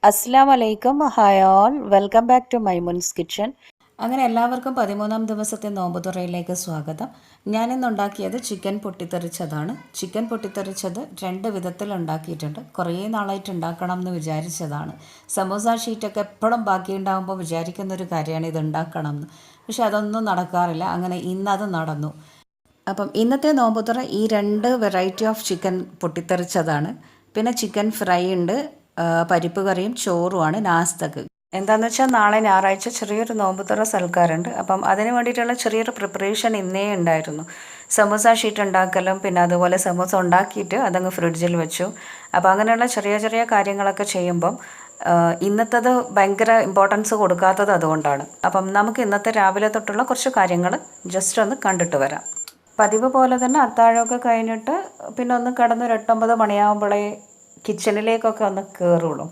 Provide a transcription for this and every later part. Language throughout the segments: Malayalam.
അസ്സലാമലൈക്കും hi all welcome back to Maimun's kitchen. അങ്ങനെ എല്ലാവർക്കും 13-ാം ദിവസത്തെ നോമ്പുതുറയിലേക്ക് സ്വാഗതം. ഞാനിന്ന് ഉണ്ടാക്കിയത് ചിക്കൻ പൊട്ടിത്തെറിച്ചതാണ്. ചിക്കൻ പൊട്ടിത്തെറിച്ചത് 2 വിധത്തിൽ ഉണ്ടാക്കിയിട്ടുണ്ട്. കുറേ നാളായിട്ട് ഉണ്ടാക്കണം എന്ന് വിചാരിച്ചതാണ്. സമോസ ഷീറ്റൊക്കെ എപ്പോഴും ബാക്കിയുണ്ടാകുമ്പോൾ വിചാരിക്കുന്നൊരു കാര്യമാണ് ഇത് ഉണ്ടാക്കണം എന്ന്. പക്ഷെ അതൊന്നും നടക്കാറില്ല. അങ്ങനെ ഇന്നത് നടന്നു. അപ്പം ഇന്നത്തെ നോമ്പുതുറ ഈ 2 വെറൈറ്റി ഓഫ് ചിക്കൻ പൊട്ടിത്തെറിച്ചതാണ്. പിന്നെ ചിക്കൻ ഫ്രൈ ഉണ്ട്, പരിപ്പ് കറിയും ചോറുമാണ് നാസ്തക്ക്. എന്താണെന്ന് വെച്ചാൽ നാളെ ഞായറാഴ്ച ചെറിയൊരു നോമ്പുതുറ സൽക്കാരുണ്ട്. അപ്പം അതിന് വേണ്ടിയിട്ടുള്ള ചെറിയൊരു പ്രിപ്പറേഷൻ ഇന്നേ ഉണ്ടായിരുന്നു. സമോസ ഷീറ്റ് ഉണ്ടാക്കലും പിന്നെ അതുപോലെ സമോസ ഉണ്ടാക്കിയിട്ട് അതങ്ങ് ഫ്രിഡ്ജിൽ വെച്ചു. അപ്പോൾ അങ്ങനെയുള്ള ചെറിയ ചെറിയ കാര്യങ്ങളൊക്കെ ചെയ്യുമ്പം ഇന്നത്തത് ഭയങ്കര ഇമ്പോർട്ടൻസ് കൊടുക്കാത്തത് അതുകൊണ്ടാണ്. അപ്പം നമുക്ക് ഇന്നത്തെ രാവിലെ തൊട്ടുള്ള കുറച്ച് കാര്യങ്ങൾ ജസ്റ്റ് ഒന്ന് കണ്ടിട്ട് വരാം. പതിവ് പോലെ തന്നെ അത്താഴമൊക്കെ കഴിഞ്ഞിട്ട് പിന്നെ ഒന്ന് കിടന്ന് ഒരു 8-9 മണിയാകുമ്പോഴേ കിച്ചണിലേക്കൊക്കെ ഒന്ന് കയറുള്ളൂ.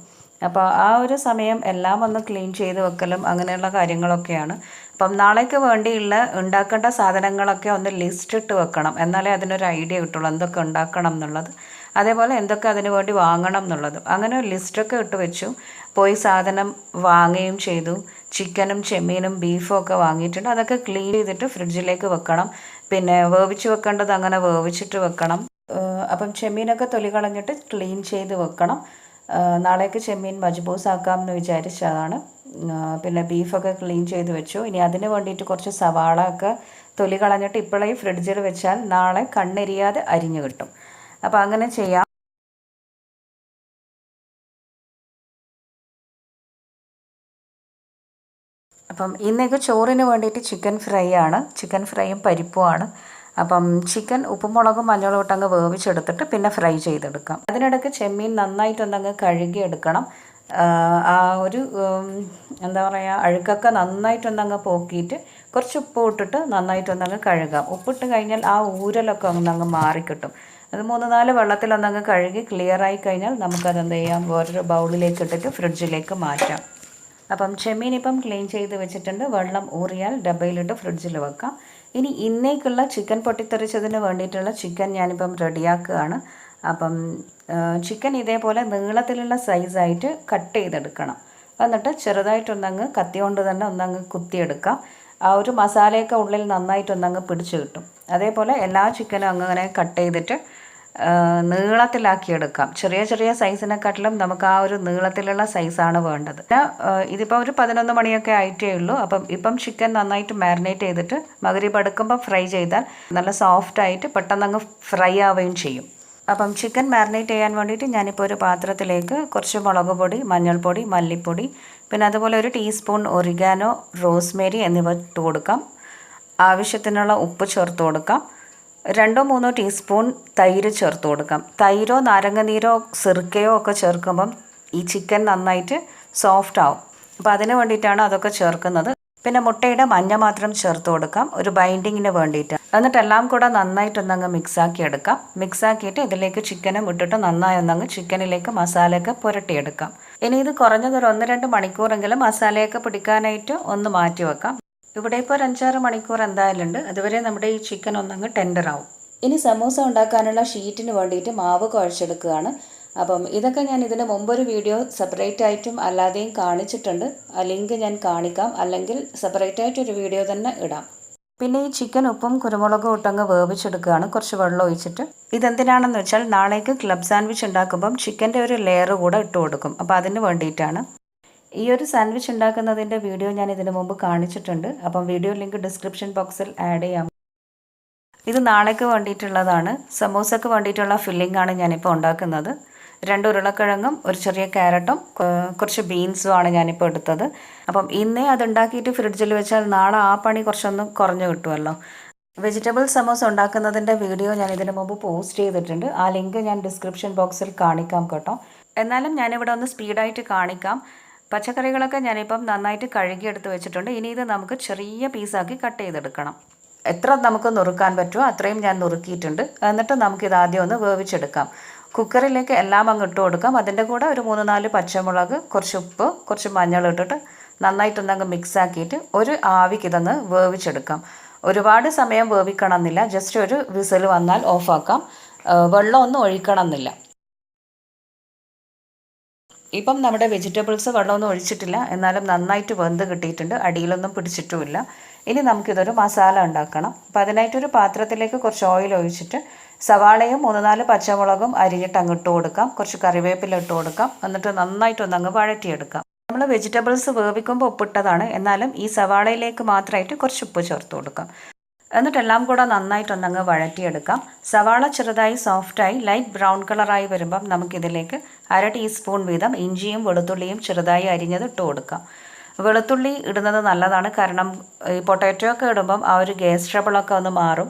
അപ്പോൾ ആ ഒരു സമയം എല്ലാം ഒന്ന് ക്ലീൻ ചെയ്ത് വെക്കലും അങ്ങനെയുള്ള കാര്യങ്ങളൊക്കെയാണ്. അപ്പം നാളേക്ക് വേണ്ടിയുള്ള ഉണ്ടാക്കേണ്ട സാധനങ്ങളൊക്കെ ഒന്ന് ലിസ്റ്റ് ഇട്ട് വെക്കണം, എന്നാലേ അതിനൊരു ഐഡിയ കിട്ടുള്ളൂ എന്തൊക്കെ ഉണ്ടാക്കണം എന്നുള്ളത്, അതേപോലെ എന്തൊക്കെ അതിന് വേണ്ടി വാങ്ങണം എന്നുള്ളതും. അങ്ങനെ ഒരു ലിസ്റ്റൊക്കെ ഇട്ട് വെച്ചു. പോയി സാധനം വാങ്ങുകയും ചെയ്തു. ചിക്കനും ചെമ്മീനും ബീഫും ഒക്കെ വാങ്ങിയിട്ടുണ്ട്. അതൊക്കെ ക്ലീൻ ചെയ്തിട്ട് ഫ്രിഡ്ജിലേക്ക് വെക്കണം. പിന്നെ വേവിച്ച് വെക്കേണ്ടത് അങ്ങനെ വേവിച്ചിട്ട് വെക്കണം. അപ്പം ചെമ്മീനൊക്കെ തൊലി കളഞ്ഞിട്ട് ക്ലീൻ ചെയ്ത് വെക്കണം. നാളേക്ക് ചെമ്മീൻ മജ്ബൂസ് ആക്കാമെന്ന് വിചാരിച്ചതാണ്. പിന്നെ ബീഫൊക്കെ ക്ലീൻ ചെയ്ത് വെച്ചു. ഇനി അതിന് വേണ്ടിയിട്ട് കുറച്ച് സവാള ഒക്കെ തൊലി കളഞ്ഞിട്ട് ഇപ്പോഴേ ഫ്രിഡ്ജിൽ വെച്ചാൽ നാളെ കണ്ണെരിയാതെ അരിഞ്ഞു കിട്ടും. അപ്പോൾ അങ്ങനെ ചെയ്യാം. അപ്പം ഇന്നേക്ക് ചോറിന് വേണ്ടിയിട്ട് ചിക്കൻ ഫ്രൈ ആണ്. ചിക്കൻ ഫ്രൈയും പരിപ്പുമാണ്. അപ്പം ചിക്കൻ ഉപ്പും മുളകും മഞ്ഞളും ഇട്ടങ്ങ് വേവിച്ചെടുത്തിട്ട് പിന്നെ ഫ്രൈ ചെയ്തെടുക്കാം. അതിനിടയ്ക്ക് ചെമ്മീൻ നന്നായിട്ടൊന്നങ്ങ് കഴുകിയെടുക്കണം. ആ ഒരു എന്താ പറയുക, അഴുക്കൊക്കെ നന്നായിട്ടൊന്നങ്ങ് പോക്കിയിട്ട് കുറച്ച് ഉപ്പ് ഇട്ടിട്ട് നന്നായിട്ടൊന്നങ്ങ് കഴുകാം. ഉപ്പിട്ട് കഴിഞ്ഞാൽ ആ ഊരലൊക്കെ ഒന്നങ്ങ് മാറിക്കിട്ടും. അത് 3-4 വെള്ളത്തിലൊന്നങ്ങ് കഴുകി ക്ലിയറായി കഴിഞ്ഞാൽ നമുക്കതെന്ത് ചെയ്യാം, വേറൊരു ബൗളിലേക്ക് ഇട്ടിട്ട് ഫ്രിഡ്ജിലേക്ക് മാറ്റാം. അപ്പം ചെമ്മീൻ ഇപ്പം ക്ലീൻ ചെയ്ത് വെച്ചിട്ടുണ്ട്. വെള്ളം ഊറിയാൽ ഡബയിലിട്ട് ഫ്രിഡ്ജിൽ വെക്കാം. ഇനി ഇന്നേക്കുള്ള ചിക്കൻ പൊട്ടിത്തെറിച്ചതിന് വേണ്ടിയിട്ടുള്ള ചിക്കൻ ഞാനിപ്പം റെഡിയാക്കുകയാണ്. അപ്പം ചിക്കൻ ഇതേപോലെ നീളത്തിലുള്ള സൈസായിട്ട് കട്ട് ചെയ്തെടുക്കണം. എന്നിട്ട് ചെറുതായിട്ടൊന്നങ്ങ് കത്തി കൊണ്ട് തന്നെ ഒന്നങ്ങ് കുത്തിയെടുക്കാം. ആ ഒരു മസാലയൊക്കെ ഉള്ളിൽ നന്നായിട്ടൊന്നങ്ങ് പിടിച്ച് കിട്ടും. അതേപോലെ എല്ലാ ചിക്കനും അങ്ങനെ കട്ട് ചെയ്തിട്ട് നീളത്തിലാക്കിയെടുക്കാം. ചെറിയ ചെറിയ സൈസിനെക്കാട്ടിലും നമുക്ക് ആ ഒരു നീളത്തിലുള്ള സൈസാണ് വേണ്ടത്. ഇതിപ്പോൾ ഒരു 11 മണിയൊക്കെ ആയിട്ടേ ഉള്ളൂ. അപ്പം ഇപ്പം ചിക്കൻ നന്നായിട്ട് മാരിനേറ്റ് ചെയ്തിട്ട് മഗ്രിബ് അടുക്കുമ്പോൾ ഫ്രൈ ചെയ്താൽ നല്ല സോഫ്റ്റായിട്ട് പെട്ടെന്നങ്ങ് ഫ്രൈ ആവുകയും ചെയ്യും. അപ്പം ചിക്കൻ മാരിനേറ്റ് ചെയ്യാൻ വേണ്ടിയിട്ട് ഞാനിപ്പോൾ ഒരു പാത്രത്തിലേക്ക് കുറച്ച് മുളക് പൊടി, മഞ്ഞൾപ്പൊടി, മല്ലിപ്പൊടി, പിന്നെ അതുപോലെ ഒരു ടീസ്പൂൺ ഒറിഗാനോ, റോസ്മേരി എന്നിവ ഇട്ട് കൊടുക്കാം. ആവശ്യത്തിനുള്ള ഉപ്പ് ചേർത്ത് കൊടുക്കാം. 2-3 ടീസ്പൂൺ തൈര് ചേർത്ത് കൊടുക്കാം. തൈരോ നാരങ്ങനീരോ സിർക്കയോ ഒക്കെ ചേർക്കുമ്പം ഈ ചിക്കൻ നന്നായിട്ട് സോഫ്റ്റ് ആവും. അപ്പോൾ അതിന് വേണ്ടിയിട്ടാണ് അതൊക്കെ ചേർക്കുന്നത്. പിന്നെ മുട്ടയുടെ മഞ്ഞ മാത്രം ചേർത്ത് കൊടുക്കാം, ഒരു ബൈൻഡിങ്ങിന് വേണ്ടിയിട്ട്. എന്നിട്ട് എല്ലാം കൂടെ നന്നായിട്ടൊന്നങ്ങ് മിക്സാക്കി എടുക്കാം. മിക്സാക്കിയിട്ട് ഇതിലേക്ക് ചിക്കനും ഇട്ടിട്ട് നന്നായി ഒന്നങ്ങ് ചിക്കനിലേക്ക് മസാലയൊക്കെ പുരട്ടിയെടുക്കാം. ഇനി ഇത് കുറഞ്ഞതൊരു 1-2 മണിക്കൂറെങ്കിലും മസാലയൊക്കെ പിടിക്കാനായിട്ട് ഒന്ന് മാറ്റി വെക്കാം. ഇവിടെ ഇപ്പോൾ ഒരു 5-6 മണിക്കൂർ എന്തായാലും ഉണ്ട്. അതുവരെ നമ്മുടെ ഈ ചിക്കൻ ഒന്നങ്ങ് ടെൻഡറാവും. ഇനി സമോസ ഉണ്ടാക്കാനുള്ള ഷീറ്റിന് വേണ്ടിയിട്ട് മാവ് കുഴച്ചെടുക്കുകയാണ്. അപ്പം ഇതൊക്കെ ഞാൻ ഇതിന് മുമ്പൊരു വീഡിയോ സെപ്പറേറ്റ് ആയിട്ടും അല്ലാതെയും കാണിച്ചിട്ടുണ്ട്. ആ ലിങ്ക് ഞാൻ കാണിക്കാം, അല്ലെങ്കിൽ സെപ്പറേറ്റ് ആയിട്ടൊരു വീഡിയോ തന്നെ ഇടാം. പിന്നെ ഈ ചിക്കൻ ഉപ്പും കുരുമുളകും ഇട്ടങ്ങ് വേവിച്ചെടുക്കുകയാണ്, കുറച്ച് വെള്ളം ഒഴിച്ചിട്ട്. ഇതെന്തിനാണെന്ന് വെച്ചാൽ നാളേക്ക് ക്ലബ് സാൻഡ്വിച്ച് ഉണ്ടാക്കുമ്പം ചിക്കൻ്റെ ഒരു ലെയർ കൂടെ ഇട്ട് കൊടുക്കും. അപ്പോൾ അതിന് വേണ്ടിയിട്ടാണ്. ഈ ഒരു സാൻഡ്വിച്ച് ഉണ്ടാക്കുന്നതിൻ്റെ വീഡിയോ ഞാൻ ഇതിനു മുമ്പ് കാണിച്ചിട്ടുണ്ട്. അപ്പം വീഡിയോ ലിങ്ക് ഡിസ്ക്രിപ്ഷൻ ബോക്സിൽ ആഡ് ചെയ്യാം. ഇത് നാളേക്ക് വേണ്ടിയിട്ടുള്ളതാണ്. സമോസക്ക് വേണ്ടിയിട്ടുള്ള ഫില്ലിംഗ് ആണ് ഞാനിപ്പോൾ ഉണ്ടാക്കുന്നത്. 2 ഉരുളക്കിഴങ്ങും ഒരു ചെറിയ ക്യാരറ്റും കുറച്ച് ബീൻസും ആണ് ഞാനിപ്പോൾ എടുത്തത്. അപ്പം ഇന്നേ അതുണ്ടാക്കിയിട്ട് ഫ്രിഡ്ജിൽ വെച്ചാൽ നാളെ ആ പണി കുറച്ചൊന്ന് കുറഞ്ഞു കിട്ടുമല്ലോ. വെജിറ്റബിൾ സമോസ ഉണ്ടാക്കുന്നതിൻ്റെ വീഡിയോ ഞാൻ ഇതിനു മുമ്പ് പോസ്റ്റ് ചെയ്തിട്ടുണ്ട്. ആ ലിങ്ക് ഞാൻ ഡിസ്ക്രിപ്ഷൻ ബോക്സിൽ കാണിക്കാം കേട്ടോ. എന്നാലും ഞാനിവിടെ ഒന്ന് സ്പീഡായിട്ട് കാണിക്കാം. പച്ചക്കറികളൊക്കെ ഞാനിപ്പം നന്നായിട്ട് കഴുകിയെടുത്ത് വെച്ചിട്ടുണ്ട്. ഇനി ഇത് നമുക്ക് ചെറിയ പീസാക്കി കട്ട് ചെയ്തെടുക്കണം. എത്ര നമുക്ക് നുറുക്കാൻ പറ്റുമോ അത്രയും ഞാൻ നുറുക്കിയിട്ടുണ്ട്. എന്നിട്ട് നമുക്കിത് ആദ്യം ഒന്ന് വേവിച്ചെടുക്കാം. കുക്കറിലേക്ക് എല്ലാം അങ്ങ് ഇട്ട് കൊടുക്കാം. അതിൻ്റെ കൂടെ ഒരു 3-4 പച്ചമുളക്, കുറച്ച് ഉപ്പ്, കുറച്ച് മഞ്ഞൾ ഇട്ടിട്ട് നന്നായിട്ടൊന്നങ്ങ് മിക്സാക്കിയിട്ട് ഒരു ആവിക്ക് ഇതൊന്ന് വേവിച്ചെടുക്കാം. ഒരുപാട് സമയം വേവിക്കണം എന്നില്ല, ജസ്റ്റ് ഒരു വിസിൽ വന്നാൽ ഓഫാക്കാം. വെള്ളമൊന്നും ഒഴിക്കണം എന്നില്ല. ഇപ്പം നമ്മുടെ വെജിറ്റബിൾസ് വെള്ളമൊന്നും ഒഴിച്ചിട്ടില്ല, എന്നാലും നന്നായിട്ട് വെന്ത് കിട്ടിയിട്ടുണ്ട്, അടിയിലൊന്നും പിടിച്ചിട്ടുമില്ല. ഇനി നമുക്കിതൊരു മസാല ഉണ്ടാക്കണം. അപ്പം അതിനായിട്ടൊരു പാത്രത്തിലേക്ക് കുറച്ച് ഓയിൽ ഒഴിച്ചിട്ട് സവാളയും 3-4 പച്ചമുളകും അരിഞ്ഞിട്ട് അങ്ങ് ഇട്ട് കൊടുക്കാം. കുറച്ച് കറിവേപ്പില ഇട്ട് കൊടുക്കാം. എന്നിട്ട് നന്നായിട്ടൊന്ന് അങ്ങ് വഴറ്റിയെടുക്കാം. നമ്മൾ വെജിറ്റബിൾസ് വേവിക്കുമ്പോൾ ഉപ്പിട്ടതാണ്, എന്നാലും ഈ സവാളയിലേക്ക് മാത്രമായിട്ട് കുറച്ച് ഉപ്പ് ചേർത്ത് കൊടുക്കാം. എന്നിട്ടെല്ലാം കൂടെ നന്നായിട്ടൊന്നങ്ങ് വഴറ്റിയെടുക്കാം. സവാള ചെറുതായി സോഫ്റ്റായി ലൈറ്റ് ബ്രൗൺ കളറായി വരുമ്പം നമുക്കിതിലേക്ക് 1/2 ടീസ്പൂൺ വീതം ഇഞ്ചിയും വെളുത്തുള്ളിയും ചെറുതായി അരിഞ്ഞത് ഇട്ട് കൊടുക്കാം. വെളുത്തുള്ളി ഇടുന്നത് നല്ലതാണ്, കാരണം ഈ പൊട്ടാറ്റോ ഒക്കെ ഇടുമ്പം ആ ഒരു ഗ്യാസ് ട്രബിളൊക്കെ ഒന്ന് മാറും.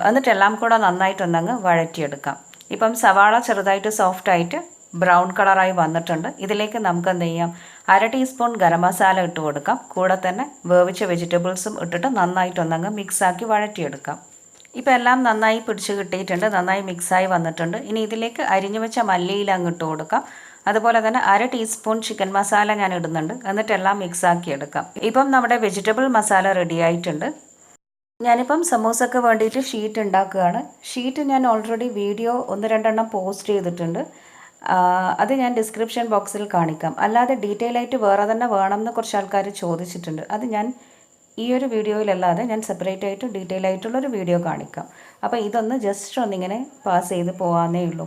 എന്നിട്ടെല്ലാം കൂടെ നന്നായിട്ടൊന്നങ്ങ് വഴറ്റിയെടുക്കാം. ഇപ്പം സവാള ചെറുതായിട്ട് സോഫ്റ്റായിട്ട് ബ്രൗൺ കളറായി വന്നിട്ടുണ്ട്. ഇതിലേക്ക് നമുക്ക് എന്ത് ചെയ്യാം, 1/2 ടീസ്പൂൺ ഗരം മസാല ഇട്ട് കൊടുക്കാം. കൂടെ തന്നെ വേവിച്ച വെജിറ്റബിൾസും ഇട്ടിട്ട് നന്നായിട്ടൊന്നങ്ങ് മിക്സാക്കി വഴറ്റിയെടുക്കാം. ഇപ്പോൾ എല്ലാം നന്നായി പിടിച്ച് കിട്ടിയിട്ടുണ്ട്, നന്നായി മിക്സായി വന്നിട്ടുണ്ട്. ഇനി ഇതിലേക്ക് അരിഞ്ഞു വെച്ച മല്ലിയില അങ്ങ് ഇട്ട് കൊടുക്കാം. അതുപോലെ തന്നെ 1/2 ടീസ്പൂൺ ചിക്കൻ മസാല ഞാൻ ഇടുന്നുണ്ട്. എന്നിട്ടെല്ലാം മിക്സാക്കി എടുക്കാം. ഇപ്പം നമ്മുടെ വെജിറ്റബിൾ മസാല റെഡി ആയിട്ടുണ്ട്. ഞാനിപ്പം സമോസക്ക് വേണ്ടിയിട്ട് ഷീറ്റ് ഉണ്ടാക്കുകയാണ്. ഷീറ്റ് ഞാൻ ഓൾറെഡി വീഡിയോ 1-2 പോസ്റ്റ് ചെയ്തിട്ടുണ്ട്. അത് ഞാൻ ഡിസ്ക്രിപ്ഷൻ ബോക്സിൽ കാണിക്കാം. അല്ലാതെ ഡീറ്റെയിൽ ആയിട്ട് വേറെ തന്നെ വേണമെന്ന് കുറച്ച് ആൾക്കാർ ചോദിച്ചിട്ടുണ്ട്. അത് ഞാൻ ഈ ഒരു വീഡിയോയിലല്ലാതെ ഞാൻ സെപ്പറേറ്റ് ആയിട്ട് ഡീറ്റെയിൽ ആയിട്ടുള്ളൊരു വീഡിയോ കാണിക്കാം. അപ്പോൾ ഇതൊന്ന് ജസ്റ്റ് ഒന്നിങ്ങനെ പാസ് ചെയ്ത് പോകാമെന്നേ ഉള്ളൂ.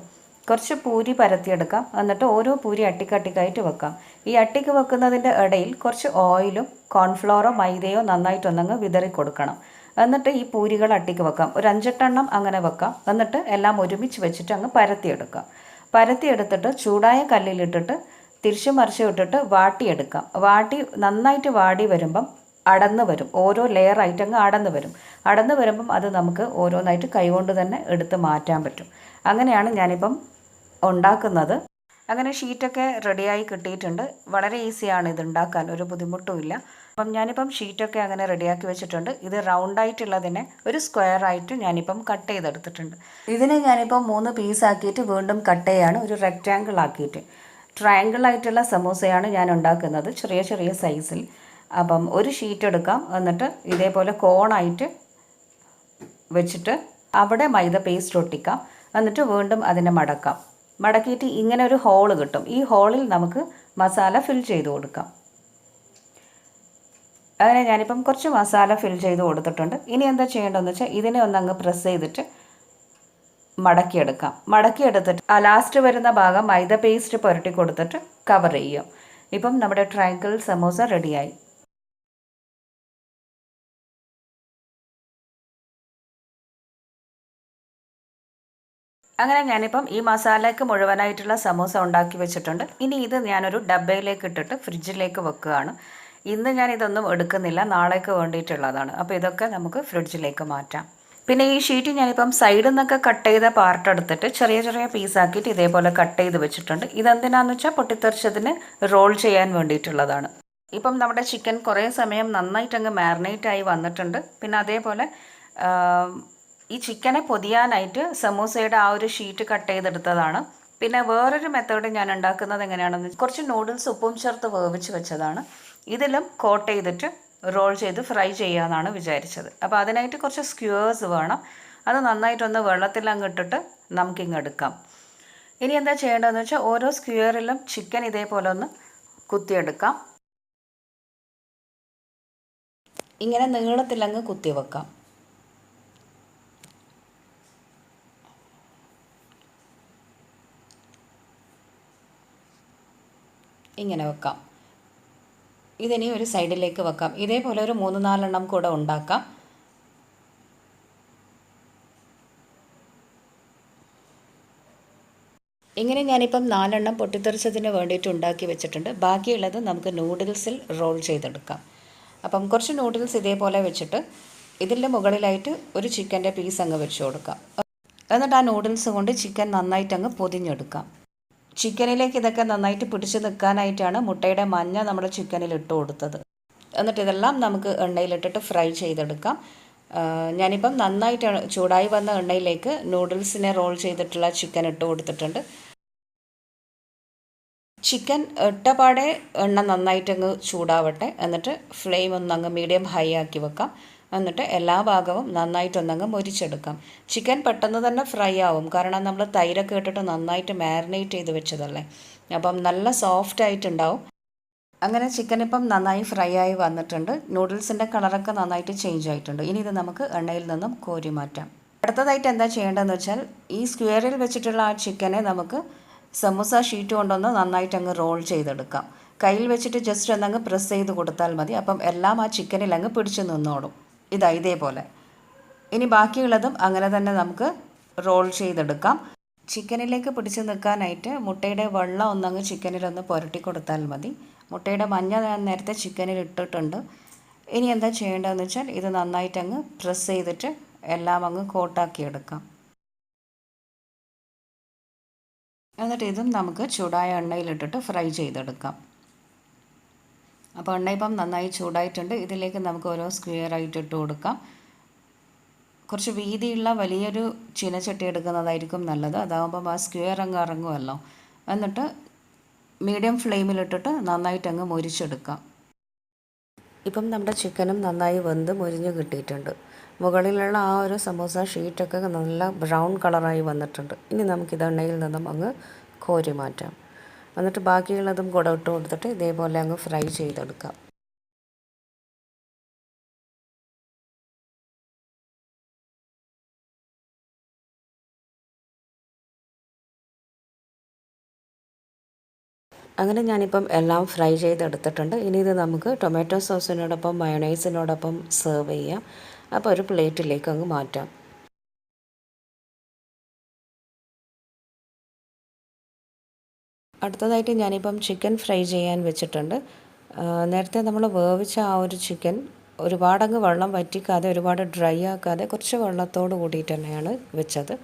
കുറച്ച് പൂരി പരത്തിയെടുക്കാം. എന്നിട്ട് ഓരോ പൂരി അട്ടിക്കട്ടിക്കായിട്ട് വെക്കാം. ഈ അട്ടിക്ക് വെക്കുന്നതിൻ്റെ ഇടയിൽ കുറച്ച് ഓയിലും കോൺഫ്ലോറോ മൈദയോ നന്നായിട്ടൊന്നങ്ങ് വിതറി കൊടുക്കണം. എന്നിട്ട് ഈ പൂരികൾ അട്ടിക്ക് വെക്കാം. ഒരു 5-8 അങ്ങനെ വെക്കാം. എന്നിട്ട് എല്ലാം ഒരുമിച്ച് വെച്ചിട്ട് അങ്ങ് പരത്തിയെടുക്കാം. പരത്തിയെടുത്തിട്ട് ചൂടായ കല്ലിലിട്ടിട്ട് തിരിച്ചു മറിച്ച് ഇട്ടിട്ട് വാട്ടിയെടുക്കാം. നന്നായിട്ട് വാടി വരുമ്പം അടന്ന് വരും. ഓരോ ലെയറായിട്ട് അങ്ങ് അടന്ന് വരും. അടന്ന് വരുമ്പം അത് നമുക്ക് ഓരോന്നായിട്ട് കൈകൊണ്ട് തന്നെ എടുത്ത് മാറ്റാൻ പറ്റും. അങ്ങനെയാണ് ഞാനിപ്പം ഉണ്ടാക്കുന്നത്. അങ്ങനെ ഷീറ്റൊക്കെ റെഡിയായി കിട്ടിയിട്ടുണ്ട്. വളരെ ഈസിയാണ് ഇത് ഉണ്ടാക്കാൻ, ഒരു ബുദ്ധിമുട്ടുമില്ല. അപ്പം ഞാനിപ്പം ഷീറ്റൊക്കെ അങ്ങനെ റെഡിയാക്കി വെച്ചിട്ടുണ്ട്. ഇത് റൗണ്ടായിട്ടുള്ളതിനെ ഒരു സ്ക്വയറായിട്ട് ഞാനിപ്പം കട്ട് ചെയ്തെടുത്തിട്ടുണ്ട്. ഇതിനെ ഞാനിപ്പം 3 പീസാക്കിയിട്ട് വീണ്ടും കട്ട് ചെയ്യാണ്, ഒരു റെക്റ്റാങ്കിൾ ആക്കിയിട്ട്. ട്രയാങ്കിളായിട്ടുള്ള സമൂസയാണ് ഞാൻ ഉണ്ടാക്കുന്നത്, ചെറിയ ചെറിയ സൈസിൽ. അപ്പം ഒരു ഷീറ്റ് എടുക്കാം. എന്നിട്ട് ഇതേപോലെ കോണായിട്ട് വെച്ചിട്ട് അവിടെ മൈദ പേസ്റ്റ് ഒട്ടിക്കാം. എന്നിട്ട് വീണ്ടും അതിനെ മടക്കിയിട്ട് ഇങ്ങനെ ഒരു ഹോള് കിട്ടും. ഈ ഹോളിൽ നമുക്ക് മസാല ഫിൽ ചെയ്ത് കൊടുക്കാം. അങ്ങനെ ഞാനിപ്പം കുറച്ച് മസാല ഫിൽ ചെയ്ത് കൊടുത്തിട്ടുണ്ട്. ഇനി എന്താ ചെയ്യേണ്ടതെന്ന് വെച്ചാൽ ഇതിനെ ഒന്നങ്ങ് പ്രസ് ചെയ്തിട്ട് മടക്കിയെടുക്കാം. മടക്കിയെടുത്തിട്ട് ആ ലാസ്റ്റ് വരുന്ന ഭാഗം മൈദ പേസ്റ്റ് പുരട്ടി കൊടുത്തിട്ട് കവർ ചെയ്യാം. ഇപ്പം നമ്മുടെ ട്രയാങ്കിൾ സമോസ റെഡിയായി. അങ്ങനെ ഞാനിപ്പം ഈ മസാലയ്ക്ക് മുഴുവനായിട്ടുള്ള സമോസ ഉണ്ടാക്കി വെച്ചിട്ടുണ്ട്. ഇനി ഇത് ഞാനൊരു ഡബ്ബയിലേക്ക് ഇട്ടിട്ട് ഫ്രിഡ്ജിലേക്ക് വെക്കുകയാണ്. ഇന്ന് ഞാൻ ഇതൊന്നും എടുക്കുന്നില്ല, നാളേക്ക് വേണ്ടിയിട്ടുള്ളതാണ്. അപ്പോൾ ഇതൊക്കെ നമുക്ക് ഫ്രിഡ്ജിലേക്ക് മാറ്റാം. പിന്നെ ഈ ഷീറ്റ് ഞാനിപ്പം സൈഡിൽ നിന്നൊക്കെ കട്ട് ചെയ്ത പാർട്ട് എടുത്തിട്ട് ചെറിയ ചെറിയ പീസാക്കിയിട്ട് ഇതേപോലെ കട്ട് ചെയ്ത് വെച്ചിട്ടുണ്ട്. ഇതെന്തിനാന്ന് വെച്ചാൽ പൊട്ടിത്തെറിച്ചതിന് റോൾ ചെയ്യാൻ വേണ്ടിയിട്ടുള്ളതാണ്. ഇപ്പം നമ്മുടെ ചിക്കൻ കുറേ സമയം നന്നായിട്ടങ്ങ് മാരിനേറ്റ് ആയി വന്നിട്ടുണ്ട്. പിന്നെ അതേപോലെ ഈ ചിക്കനെ പൊതിയാനായിട്ട് സമൂസയുടെ ആ ഒരു ഷീറ്റ് കട്ട് ചെയ്തെടുത്തതാണ്. പിന്നെ വേറൊരു മെത്തേഡ് ഞാൻ ഉണ്ടാക്കുന്നത് എങ്ങനെയാണെന്ന് കുറച്ച് നൂഡിൽസ് ഉപ്പും ചേർത്ത് വേവിച്ച് വെച്ചതാണ്. ഇതിലും കോട്ട് ചെയ്തിട്ട് റോൾ ചെയ്ത് ഫ്രൈ ചെയ്യാമെന്നാണ് വിചാരിച്ചത്. അപ്പോൾ അതിനായിട്ട് കുറച്ച് സ്ക്യൂവേഴ്സ് വേണം. അത് നന്നായിട്ടൊന്ന് വെള്ളത്തിൽ അങ്ങ് ഇട്ടിട്ട് നമുക്കിങ്ങ് എടുക്കാം. ഇനി എന്താ ചെയ്യേണ്ടതെന്ന് വെച്ചാൽ ഓരോ സ്ക്യൂവറിലും ചിക്കൻ ഇതേപോലെ ഒന്ന് കുത്തിയെടുക്കാം. ഇങ്ങനെ നീളത്തിലങ്ങ് കുത്തി വെക്കാം. ഇങ്ങനെ വെക്കാം. ഇതിനി ഒരു സൈഡിലേക്ക് വെക്കാം. ഇതേപോലെ ഒരു 3-4 കൂടെ ഉണ്ടാക്കാം. ഇങ്ങനെ ഞാനിപ്പം 4 പൊട്ടിത്തെറിച്ചതിന് വേണ്ടിയിട്ട് ഉണ്ടാക്കി വെച്ചിട്ടുണ്ട്. ബാക്കിയുള്ളത് നമുക്ക് നൂഡിൽസിൽ റോൾ ചെയ്തെടുക്കാം. അപ്പം കുറച്ച് നൂഡിൽസ് ഇതേപോലെ വെച്ചിട്ട് ഇതിൻ്റെ മുകളിലായിട്ട് ഒരു ചിക്കൻ്റെ പീസ് അങ്ങ് വെച്ച് കൊടുക്കാം. എന്നിട്ട് ആ നൂഡിൽസ് കൊണ്ട് ചിക്കൻ നന്നായിട്ടങ്ങ് പൊതിഞ്ഞെടുക്കാം. ചിക്കനിലേക്ക് ഇതൊക്കെ നന്നായിട്ട് പിടിച്ച് നിൽക്കാനായിട്ടാണ് മുട്ടയുടെ മഞ്ഞ നമ്മൾ ചിക്കനിൽ ഇട്ട് കൊടുത്തത്. എന്നിട്ട് ഇതെല്ലാം നമുക്ക് എണ്ണയിലിട്ടിട്ട് ഫ്രൈ ചെയ്തെടുക്കാം. ഞാനിപ്പം നന്നായിട്ട് ചൂടായി വന്ന എണ്ണയിലേക്ക് നൂഡിൽസിനെ റോൾ ചെയ്തിട്ടുള്ള ചിക്കൻ ഇട്ട് കൊടുത്തിട്ടുണ്ട്. ചിക്കൻ ഇട്ടപാടെ എണ്ണ നന്നായിട്ടങ്ങ് ചൂടാവട്ടെ. എന്നിട്ട് ഫ്ലെയിം ഒന്നങ്ങ് മീഡിയം ഹൈ ആക്കി വെക്കാം. എന്നിട്ട് എല്ലാ ഭാഗവും നന്നായിട്ടൊന്നങ്ങ് മൊരിച്ചെടുക്കാം. ചിക്കൻ പെട്ടെന്ന് തന്നെ ഫ്രൈ ആവും, കാരണം നമ്മൾ തൈരൊക്കെ ഇട്ടിട്ട് നന്നായിട്ട് മാരിനേറ്റ് ചെയ്ത് വെച്ചതല്ലേ. അപ്പം നല്ല സോഫ്റ്റ് ആയിട്ടുണ്ടാവും. അങ്ങനെ ചിക്കൻ ഇപ്പം നന്നായി ഫ്രൈ ആയി വന്നിട്ടുണ്ട്. നൂഡിൽസിൻ്റെ കളറൊക്കെ നന്നായിട്ട് ചേഞ്ച് ആയിട്ടുണ്ട്. ഇനി ഇത് നമുക്ക് എണ്ണയിൽ നിന്നും കോരി മാറ്റാം. അടുത്തതായിട്ട് എന്താ ചെയ്യേണ്ടതെന്ന് വെച്ചാൽ ഈ സ്ക്വയറിൽ വെച്ചിട്ടുള്ള ആ ചിക്കനെ നമുക്ക് സമോസ ഷീറ്റ് കൊണ്ടൊന്ന് നന്നായിട്ട് അങ്ങ് റോൾ ചെയ്തെടുക്കാം. കയ്യിൽ വെച്ചിട്ട് ജസ്റ്റ് ഒന്നങ്ങ് പ്രസ് ചെയ്ത് കൊടുത്താൽ മതി. അപ്പം എല്ലാം ആ ചിക്കനിൽ അങ്ങ് പിടിച്ച് നിന്നോളും. ഇതേപോലെ. ഇനി ബാക്കിയുള്ളതും അങ്ങനെ തന്നെ നമുക്ക് റോൾ ചെയ്തെടുക്കാം. ചിക്കനിലേക്ക് പിടിച്ച് നിൽക്കാനായിട്ട് മുട്ടയുടെ വെള്ളം ഒന്നങ്ങ് ചിക്കനിലൊന്ന് പുരട്ടി കൊടുത്താൽ മതി. മുട്ടയുടെ മഞ്ഞ ഞാൻ നേരത്തെ ചിക്കനിൽ ഇട്ടിട്ടുണ്ട്. ഇനി എന്താ ചെയ്യേണ്ടതെന്ന് വെച്ചാൽ ഇത് നന്നായിട്ട് അങ്ങ് പ്രസ് ചെയ്തിട്ട് എല്ലാം അങ്ങ് കോട്ടാക്കി എടുക്കാം. എന്നിട്ട് ഇതും നമുക്ക് ചൂടായ എണ്ണയിലിട്ടിട്ട് ഫ്രൈ ചെയ്തെടുക്കാം. അപ്പോൾ എണ്ണ ഇപ്പം നന്നായി ചൂടായിട്ടുണ്ട്. ഇതിലേക്ക് നമുക്ക് ഓരോ സ്ക്വയറായിട്ട് ഇട്ട് കൊടുക്കാം. കുറച്ച് വീതിയുള്ള വലിയൊരു ചീനച്ചട്ടി എടുക്കുന്നതായിരിക്കും നല്ലത്. അതാകുമ്പം ആ സ്ക്വയർ അങ്ങ് ഇറങ്ങുമല്ലോ. എന്നിട്ട് മീഡിയം ഫ്ലെയിമിലിട്ടിട്ട് നന്നായിട്ട് അങ്ങ് മൊരിച്ചെടുക്കാം. ഇപ്പം നമ്മുടെ ചിക്കനും നന്നായി വെന്ത് മൊരിഞ്ഞ് കിട്ടിയിട്ടുണ്ട്. മുകളിലുള്ള ആ ഒരു സമോസ ഷീറ്റൊക്കെ നല്ല ബ്രൗൺ കളറായി വന്നിട്ടുണ്ട്. ഇനി നമുക്കിത് എണ്ണയിൽ നിന്നും അങ്ങ് കോരി മാറ്റാം. എന്നിട്ട് ബാക്കിയുള്ളതും കൂടെ ഇട്ട് കൊടുത്തിട്ട് ഇതേപോലെ അങ്ങ് ഫ്രൈ ചെയ്തെടുക്കാം. അങ്ങനെ ഞാനിപ്പം എല്ലാം ഫ്രൈ ചെയ്തെടുത്തിട്ടുണ്ട്. ഇനി ഇത് നമുക്ക് ടൊമാറ്റോ സോസിനോടൊപ്പം മയോണൈസിനോടൊപ്പം സെർവ് ചെയ്യാം. അപ്പോൾ ഒരു പ്ലേറ്റിലേക്ക് അങ്ങ് മാറ്റാം. അടുത്തതായിട്ട് ഞാനിപ്പം ചിക്കൻ ഫ്രൈ ചെയ്യാൻ വെച്ചിട്ടുണ്ട്. നേരത്തെ നമ്മൾ വേവിച്ച ആ ഒരു ചിക്കൻ ഒരുപാടങ്ങ് വെള്ളം വറ്റിക്കാതെ ഒരുപാട് ഡ്രൈ ആക്കാതെ കുറച്ച് വെള്ളത്തോട് കൂടിയിട്ട് തന്നെയാണ് വെച്ചത്.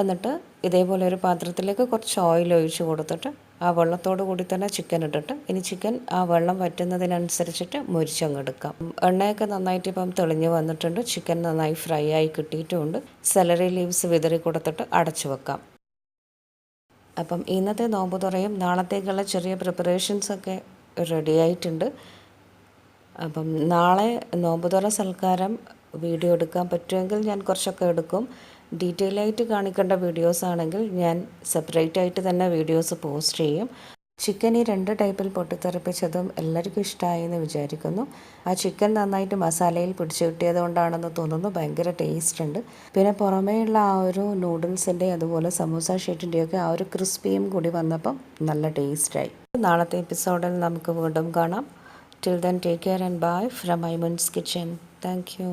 എന്നിട്ട് ഇതേപോലെ ഒരു പാത്രത്തിലേക്ക് കുറച്ച് ഓയിൽ ഒഴിച്ച് കൊടുത്തിട്ട് ആ വെള്ളത്തോട് കൂടി തന്നെ ചിക്കൻ ഇട്ടിട്ട് ഇനി ചിക്കൻ ആ വെള്ളം വറ്റുന്നതിനനുസരിച്ചിട്ട് മുരിച്ചങ്ങെടുക്കാം. എണ്ണയൊക്കെ നന്നായിട്ട് ഇപ്പം തെളിഞ്ഞ് വന്നിട്ടുണ്ട്. ചിക്കൻ നന്നായി ഫ്രൈ ആയി കിട്ടിയിട്ടുമുണ്ട്. സെലറി ലീവ്സ് വിതറി കൊടുത്തിട്ട് അടച്ചു വെക്കാം. അപ്പം ഇന്നത്തെ നോമ്പുതുറയും നാളത്തേക്കുള്ള ചെറിയ പ്രിപ്പറേഷൻസൊക്കെ റെഡി ആയിട്ടുണ്ട്. അപ്പം നാളെ നോമ്പുതുറ സൽക്കാരം വീഡിയോ എടുക്കാൻ പറ്റുമെങ്കിൽ ഞാൻ കുറച്ചൊക്കെ എടുക്കും. ഡീറ്റെയിൽ ആയിട്ട് കാണിക്കേണ്ട വീഡിയോസ് ആണെങ്കിൽ ഞാൻ സെപ്പറേറ്റ് ആയിട്ട് തന്നെ വീഡിയോസ് പോസ്റ്റ് ചെയ്യും. ചിക്കൻ ഈ 2 ടൈപ്പിൽ പൊട്ടിത്തെറിപ്പിച്ചതും എല്ലാവർക്കും ഇഷ്ടമായെന്ന് വിചാരിക്കുന്നു. ആ ചിക്കൻ നന്നായിട്ട് മസാലയിൽ പിടിച്ചു കിട്ടിയത് കൊണ്ടാണെന്ന് തോന്നുന്നു. ഭയങ്കര ടേസ്റ്റ് ഉണ്ട്. പിന്നെ പുറമേയുള്ള ആ ഒരു നൂഡിൽസിൻ്റെ അതുപോലെ സമോസ ഷീറ്റിൻ്റെയൊക്കെ ആ ഒരു ക്രിസ്പിയും കൂടി വന്നപ്പം നല്ല ടേസ്റ്റായി. നാളത്തെ എപ്പിസോഡിൽ നമുക്ക് വീണ്ടും കാണാം. Till then, take care and bye from Iman's Kitchen. Thank you.